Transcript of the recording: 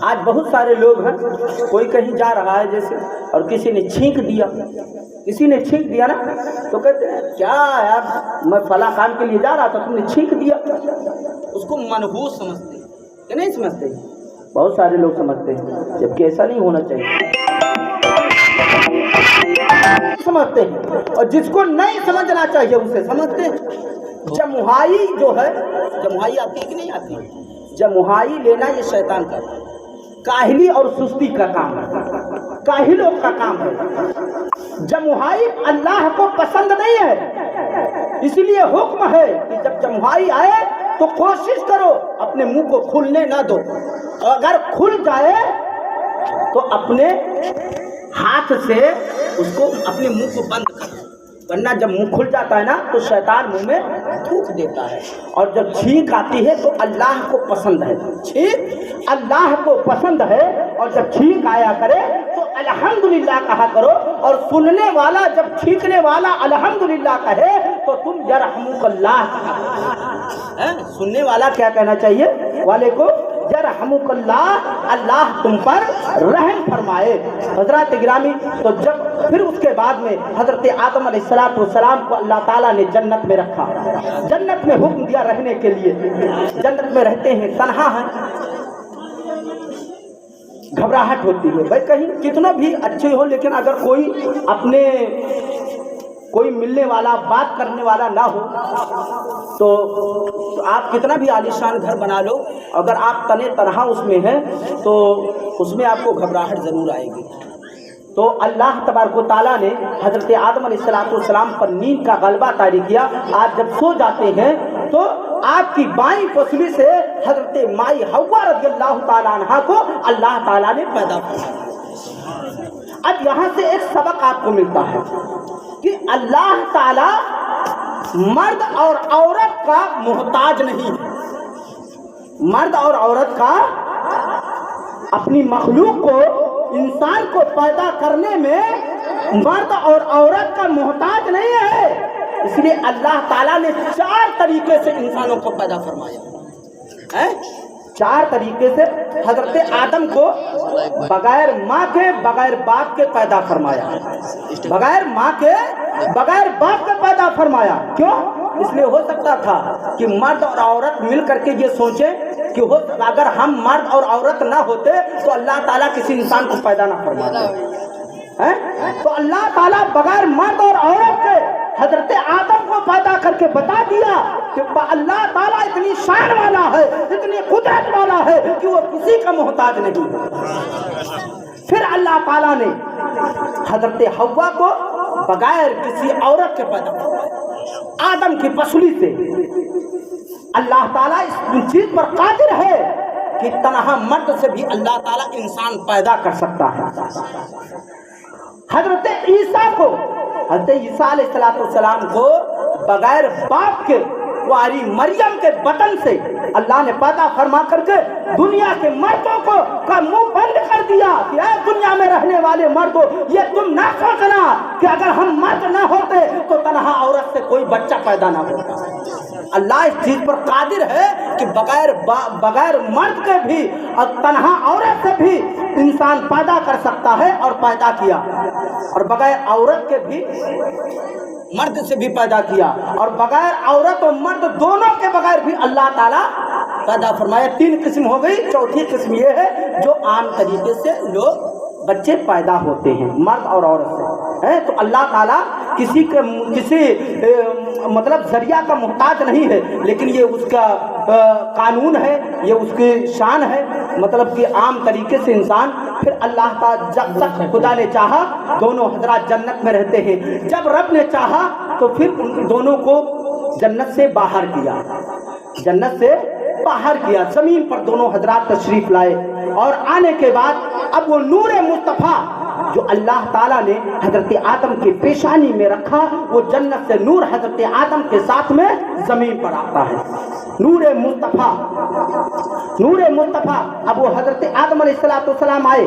آج بہت سارے لوگ ہیں، کوئی کہیں جا رہا ہے جیسے اور کسی نے چھینک دیا نا تو کہتے ہیں کیا یار میں فلاں کام کے لیے جا رہا تھا تم نے چھینک دیا، اس کو منحوس سمجھتے ہیں کہ نہیں سمجھتے؟ بہت سارے لوگ سمجھتے ہیں، جبکہ ایسا نہیں ہونا چاہیے، سمجھتے ہیں، اور جس کو نہیں سمجھنا چاہیے اسے سمجھتے ہیں۔ جمہائی جو ہے، جمہائی آتی ہے کہ نہیں آتی؟ جمہائی لینا یہ شیطان کا کاہلی اور سستی کا کام ہے، کاہلوں کا کام ہے۔ جمہائی اللہ کو پسند نہیں ہے، اس لیے حکم ہے کہ جب جمہائی آئے تو کوشش کرو اپنے منہ کو کھلنے نہ دو، اگر کھل جائے تو اپنے ہاتھ سے اس کو اپنے منہ کو بند کرو، ورنہ جب منہ کھل جاتا ہے نا تو شیطان منہ میں تھوک دیتا ہے، اور جب چھینک آتی ہے تو اللہ کو پسند ہے، چھینک اللہ کو پسند ہے، اور جب چھینک آیا کرے تو الحمدللہ کہا کرو، اور سننے والا جب چھینکنے والا الحمدللہ کہے تو تم یرحمک اللہ کہا کرو۔ سننے والا کیا کہنا چاہیے والے کو؟ یرحمک اللہ، اللہ تم پر رحم فرمائے۔ حضرات گرامی، تو جب پھر اس کے بعد میں حضرت آدم علیہ السلام کو اللہ تعالیٰ نے جنت میں رکھا، جنت میں حکم دیا رہنے کے لیے، جنت میں رہتے ہیں، تنہا ہیں، گھبراہٹ ہوتی ہے، بھائی کہیں کتنا بھی اچھے ہو لیکن اگر کوئی ملنے والا بات کرنے والا نہ ہو تو آپ کتنا بھی عالیشان گھر بنا لو، اگر آپ تنہا اس میں ہیں تو اس میں آپ کو گھبراہٹ ضرور آئے گی۔ تو اللہ تبارک و تعالیٰ نے حضرت آدم علیہ السلام پر نیند کا غلبہ طاری کیا۔ آپ جب سو جاتے ہیں تو آپ کی بائیں پسلی سے حضرت مائی حوا رضی اللہ تعالیٰ عنہا کو اللہ تعالیٰ نے پیدا کیا۔ اب یہاں سے ایک سبق آپ کو ملتا ہے کہ اللہ تعالیٰ مرد اور عورت کا محتاج نہیں ہے، مرد اور عورت کا اپنی مخلوق کو، انسان کو پیدا کرنے میں مرد اور عورت کا محتاج نہیں ہے، اس لیے اللہ تعالیٰ نے 4 طریقے سے انسانوں کو پیدا فرمایا ہے، 4 طریقے سے حضرت آدم کو بغیر ماں کے، بغیر باپ کے پیدا فرمایا، بغیر ماں کے، بغیر باپ کے پیدا فرمایا۔ کیوں؟ اس لیے ہو سکتا تھا کہ مرد اور عورت مل کر کے یہ سوچیں کہ اگر ہم مرد اور عورت نہ ہوتے تو اللہ تعالیٰ کسی انسان کو پیدا نہ فرماتا، تو اللہ تعالیٰ بغیر مرد اور عورت کے حضرت آدم کو پیدا کر کے بتا دیا کہ اللہ تعالیٰ اتنی شان والا ہے، اتنی قدرت والا ہے کہ وہ کسی کا محتاج نہیں ہے۔ پھر اللہ تعالیٰ نے حضرت حوا کو بغیر کسی عورت کے پیدا کیا، آدم کی پسلی سے۔ اللہ تعالیٰ اس چیز پر قادر ہے کہ تنہا مرد سے بھی اللہ تعالیٰ انسان پیدا کر سکتا ہے۔ حضرت عیسیٰ علیہ السلام کو بغیر باپ کے کواری مریم کے بطن سے اللہ نے پیدا فرما کر کے دنیا کے مردوں کو کا منہ بند کر دیا کہ اے دنیا میں رہنے والے مردوں، یہ تم نہ سوچنا کہ اگر ہم مرد نہ ہوتے تو تنہا عورت سے کوئی بچہ پیدا نہ ہوتا۔ اللہ اس چیز پر قادر ہے کہ بغیر مرد کے بھی اور تنہا عورت سے بھی انسان پیدا کر سکتا ہے، اور پیدا کیا، اور بغیر عورت کے بھی مرد سے بھی پیدا کیا، اور بغیر عورت اور مرد دونوں کے بغیر بھی اللہ تعالیٰ پیدا فرمایا۔ 3 قسم ہو گئی، چوتھی قسم یہ ہے جو عام طریقے سے لوگ بچے پیدا ہوتے ہیں مرد اور عورت سے، تو اللہ تعالیٰ کسی مطلب ذریعہ کا محتاج نہیں ہے، لیکن یہ اس کا قانون ہے، یہ اس کی شان ہے، مطلب کہ عام طریقے سے انسان۔ پھر اللہ تعالیٰ جب تک خدا نے چاہا دونوں حضرات جنت میں رہتے ہیں، جب رب نے چاہا تو پھر ان دونوں کو جنت سے باہر کیا، جنت سے باہر کیا، زمین پر دونوں حضرات تشریف لائے، اور آنے کے بعد اب وہ نور مصطفیٰ جو اللہ تعالیٰ نے حضرت آدم کی پیشانی میں رکھا، وہ جنت سے نور حضرت آدم کے ساتھ میں زمین پر آتا ہے، نور مصطفیٰ۔ اب وہ حضرت آدم علیہ السلام آئے